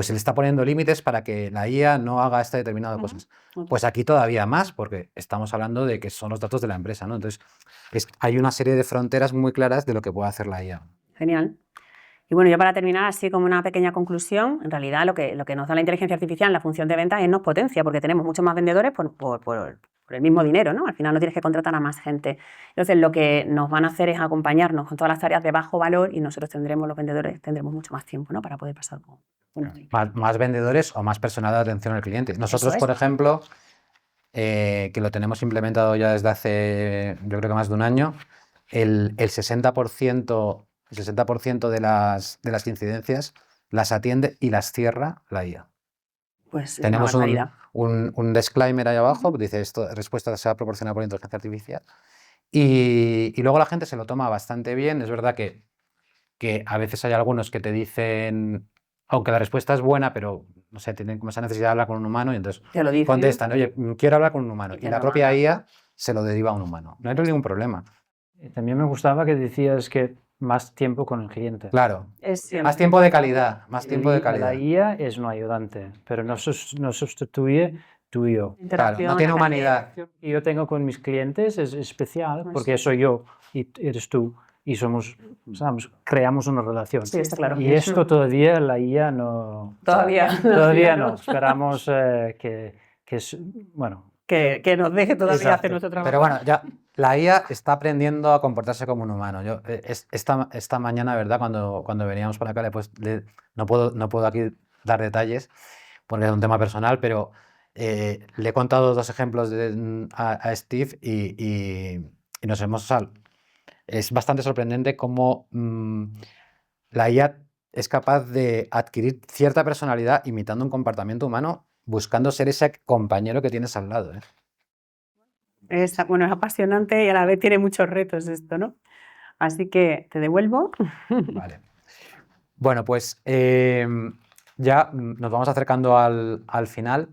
se le está poniendo límites para que la IA no haga esta determinada cosas. Pues aquí todavía más, porque estamos hablando de que son los datos de la empresa, ¿no? Entonces, hay una serie de fronteras muy claras de lo que puede hacer la IA. Genial. Y bueno, yo para terminar, así como una pequeña conclusión, en realidad lo que nos da la inteligencia artificial en la función de ventas es nos potencia, porque tenemos muchos más vendedores por el mismo dinero, ¿no? Al final no tienes que contratar a más gente. Entonces, lo que nos van a hacer es acompañarnos con todas las tareas de bajo valor y nosotros los vendedores, tendremos mucho más tiempo, ¿no? Para poder pasar con... Bueno, Más vendedores o más personal de atención al cliente. Nosotros, por ejemplo, que lo tenemos implementado ya desde hace, yo creo que más de un año, el 60%, el 60% de las incidencias las atiende y las cierra la IA. pues es Tenemos una barbaridad. un disclaimer ahí abajo, dice esto, respuesta se va a proporcionar por inteligencia artificial. Y luego la gente se lo toma bastante bien. Es verdad que a veces hay algunos que te dicen, aunque la respuesta es buena, pero no sé, tienen como esa necesidad de hablar con un humano y entonces Te lo dicen. contestan, oye, quiero hablar con un humano. Y Y la propia IA se lo deriva a un humano. No hay ningún problema. También me gustaba que decías que más tiempo con el cliente. Claro. Es Más tiempo de calidad, más tiempo de La calidad. IA es un ayudante, pero no sustituye tú y yo. Claro, no tiene humanidad. La que yo tengo con mis clientes es especial Pues porque soy yo y eres tú y creamos una relación. Sí, está claro. Y esto todavía la IA no... Todavía no. Esperamos que nos deje todavía Exacto. hacer nuestro trabajo. Pero bueno, ya la IA está aprendiendo a comportarse como un humano. Yo esta mañana, ¿verdad? Cuando veníamos por acá, no puedo aquí dar detalles porque es un tema personal, pero le he contado dos ejemplos a Steve y nos hemos... Es bastante sorprendente cómo la IA es capaz de adquirir cierta personalidad imitando un comportamiento humano, buscando ser ese compañero que tienes al lado. Es apasionante y a la vez tiene muchos retos esto, ¿no? Así que te devuelvo. Vale. Bueno, pues ya nos vamos acercando al final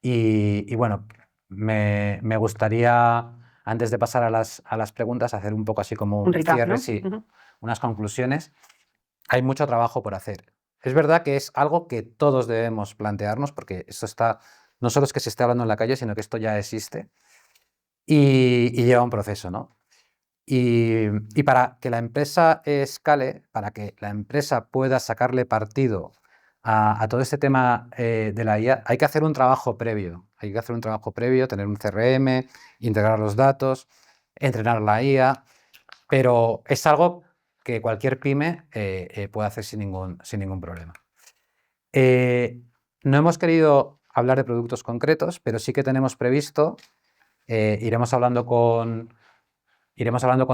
y bueno, me gustaría, antes de pasar a las preguntas, hacer un poco así como Un recap, cierre, ¿no? sí, unas conclusiones. Hay mucho trabajo por hacer. Es verdad que es algo que todos debemos plantearnos porque esto está, no solo es que se esté hablando en la calle, sino que esto ya existe y lleva un proceso, ¿no? Y para que la empresa escale, para que la empresa pueda sacarle partido a todo este tema de la IA, hay que hacer un trabajo previo. hay que hacer un trabajo previo, tener un CRM, integrar los datos, entrenar la IA, pero es algo que cualquier pyme puede hacer sin ningún problema. No hemos querido hablar de productos concretos, pero sí que tenemos previsto, iremos hablando con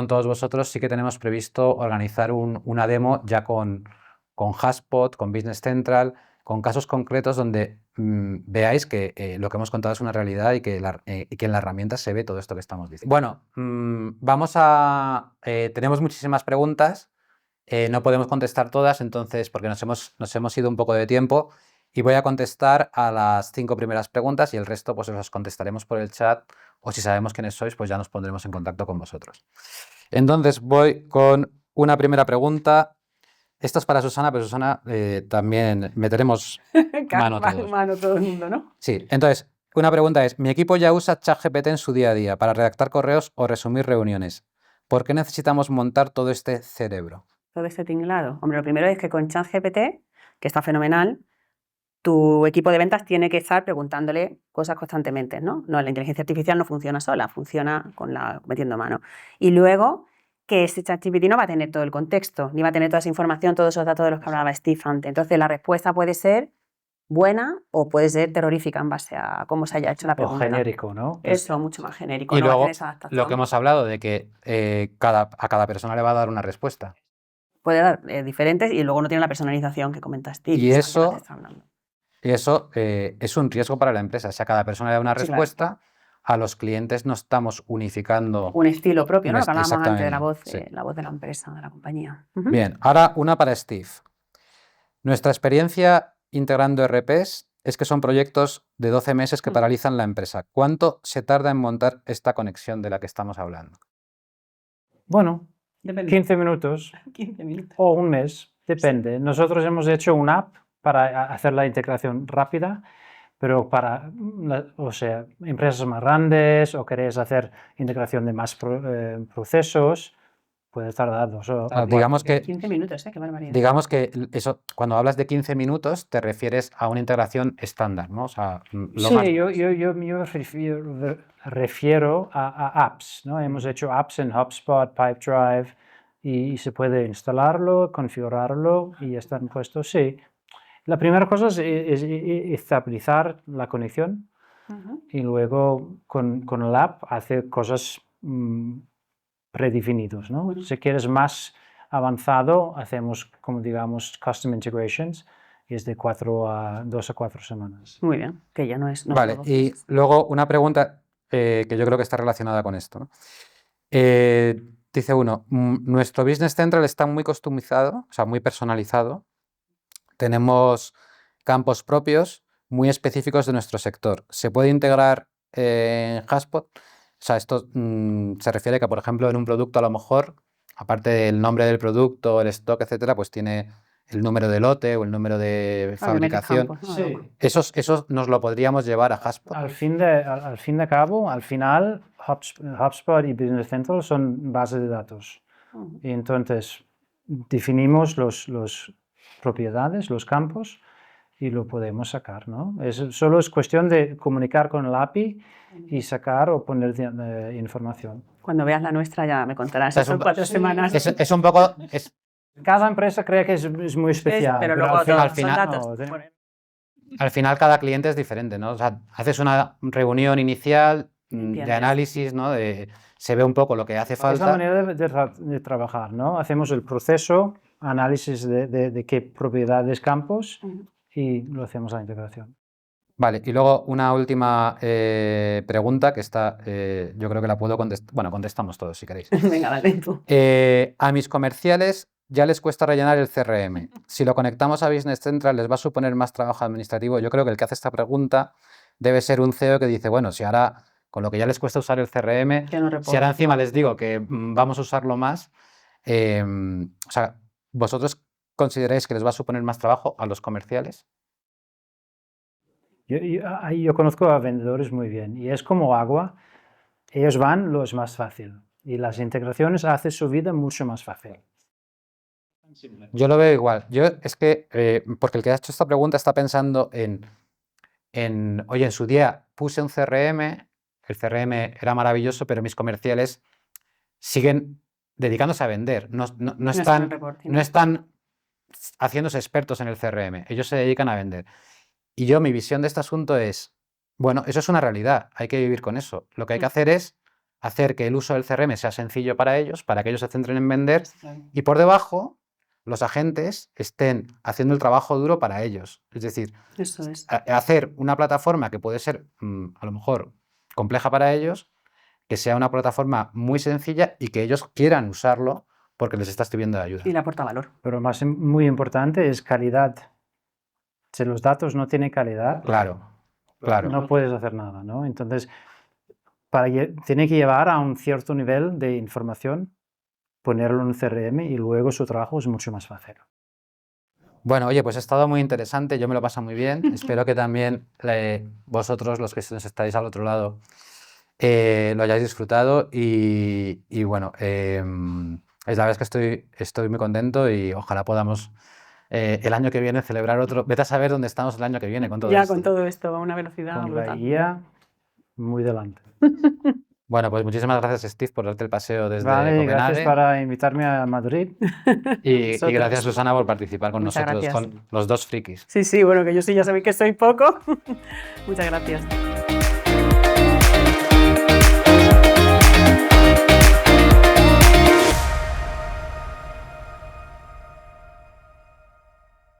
todos vosotros, sí que tenemos previsto organizar una demo ya con HubSpot, con Business Central, con casos concretos donde veáis que lo que hemos contado es una realidad y que en la herramienta se ve todo esto que estamos diciendo. Bueno, tenemos muchísimas preguntas, no podemos contestar todas, entonces, porque nos hemos ido un poco de tiempo, y voy a contestar a las 5 primeras preguntas y el resto pues os las contestaremos por el chat, o si sabemos quiénes sois, pues ya nos pondremos en contacto con vosotros. Entonces voy con una primera pregunta. Esto es para Susana, pero Susana también meteremos mano todos. Mano todo el mundo, ¿no? Sí, entonces, una pregunta es, mi equipo ya usa ChatGPT en su día a día para redactar correos o resumir reuniones. ¿Por qué necesitamos montar todo este cerebro? Todo este tinglado. Hombre, lo primero es que con ChatGPT, que está fenomenal, tu equipo de ventas tiene que estar preguntándole cosas constantemente, ¿no? No, la inteligencia artificial no funciona sola, funciona metiendo mano. Y luego, que este ChatGPT no va a tener todo el contexto, ni va a tener toda esa información, todos esos datos de los que hablaba Steve antes. Entonces, la respuesta puede ser buena o puede ser terrorífica en base a cómo se haya hecho la pregunta. O genérico, ¿no? Eso, mucho más genérico. Y no va a luego, tener esa adaptación. lo que hemos hablado de que a cada persona le va a dar una respuesta. Puede dar diferentes y luego no tiene la personalización que comenta Steve. Y eso que es un riesgo para la empresa. Si a cada persona le da una respuesta, claro. A los clientes no estamos unificando un estilo propio, ¿no? Lo que hablábamos antes de exactamente, la voz de la empresa, de la compañía. Bien, ahora una para Steve. Nuestra experiencia integrando RPs es que son proyectos de 12 meses que paralizan la empresa. ¿Cuánto se tarda en montar esta conexión de la que estamos hablando? Bueno, Depende. 15 minutos 15 minutos. o un mes, depende. Nosotros hemos hecho una app para hacer la integración rápida, pero para empresas más grandes o queréis hacer integración de más procesos, puede tardar 2 o 4. Digamos que 15 minutos, qué barbaridad. Digamos que eso, cuando hablas de 15 minutos, te refieres a una integración estándar, ¿no? O sea, sí, yo me refiero a apps, ¿no? Hemos hecho apps en HubSpot, Pipedrive, y se puede instalarlo, configurarlo y ya están puestos. Sí. La primera cosa es estabilizar la conexión y luego con el app hacer cosas predefinidos, ¿no? Si quieres más avanzado, hacemos, como digamos, custom integrations, y es de 2 a 4 semanas. Muy bien, que ya no es... No vale, y luego una pregunta que yo creo que está relacionada con esto, ¿no? Dice uno, nuestro Business Central está muy customizado, o sea, muy personalizado. Tenemos campos propios muy específicos de nuestro sector. ¿Se puede integrar en HubSpot? O sea, esto se refiere a que, por ejemplo, en un producto a lo mejor, aparte del nombre del producto, el stock, etcétera, pues tiene el número de lote o el número de fabricación. Campos, ¿no? Sí. Eso nos lo podríamos llevar a HubSpot. Al fin de cabo, al final, HubSpot y Business Central son bases de datos. Y entonces definimos los propiedades, los campos, y lo podemos sacar, ¿no? Solo es cuestión de comunicar con el API y sacar o poner información. Cuando veas la nuestra ya me contarás. Son 4 semanas. Es un poco... Cada empresa cree que es muy especial. Pero luego al final, datos. Al final cada cliente es diferente, ¿no? O sea, haces una reunión inicial de análisis, ¿no? Se ve un poco lo que hace falta. Es la manera de trabajar, ¿no? Hacemos el proceso, análisis de qué propiedades, campos, y lo hacemos la integración. Vale, y luego una última pregunta que está, yo creo que la puedo contestar. Bueno, contestamos todos si queréis. Venga, dale tú. A mis comerciales ya les cuesta rellenar el CRM. Si lo conectamos a Business Central, ¿les va a suponer más trabajo administrativo? Yo creo que el que hace esta pregunta debe ser un CEO que dice, bueno, si ahora, con lo que ya les cuesta usar el CRM, si ahora encima les digo que vamos a usarlo más, o sea, ¿vosotros consideráis que les va a suponer más trabajo a los comerciales? Yo conozco a vendedores muy bien y es como agua, ellos van lo es más fácil y las integraciones hacen su vida mucho más fácil. Yo lo veo igual. Yo es que, porque el que ha hecho esta pregunta está pensando en oye, en su día puse un CRM, el CRM era maravilloso, pero mis comerciales siguen dedicándose a vender, no están haciéndose expertos en el CRM, ellos se dedican a vender. Y yo, mi visión de este asunto es, bueno, eso es una realidad, hay que vivir con eso. Lo que hay que hacer es hacer que el uso del CRM sea sencillo para ellos se centren en vender, y por debajo los agentes estén haciendo el trabajo duro para ellos. Es decir, hacer una plataforma que puede ser a lo mejor compleja para ellos, que sea una plataforma muy sencilla y que ellos quieran usarlo porque les está sirviendo de ayuda. Y le aporta valor. Pero más muy importante es calidad. Si los datos no tienen calidad, Claro. no puedes hacer nada, ¿no? Entonces, tiene que llevar a un cierto nivel de información, ponerlo en un CRM y luego su trabajo es mucho más fácil. Bueno, oye, pues ha estado muy interesante, yo me lo paso muy bien. Espero que también vosotros, los que estáis al otro lado, lo hayáis disfrutado y bueno, la verdad es que estoy muy contento y ojalá podamos el año que viene celebrar otro. Vete a saber dónde estamos el año que viene con todo esto. Con todo esto, a una velocidad Con brutal. la guía muy delante. Bueno, pues muchísimas gracias, Steve, por darte el paseo desde Copenhague. Gracias por invitarme a Madrid. Y gracias, Susana, por participar con Muchas nosotros, gracias. con los dos frikis. Sí, bueno, que yo sí ya sabéis que soy poco. Muchas gracias.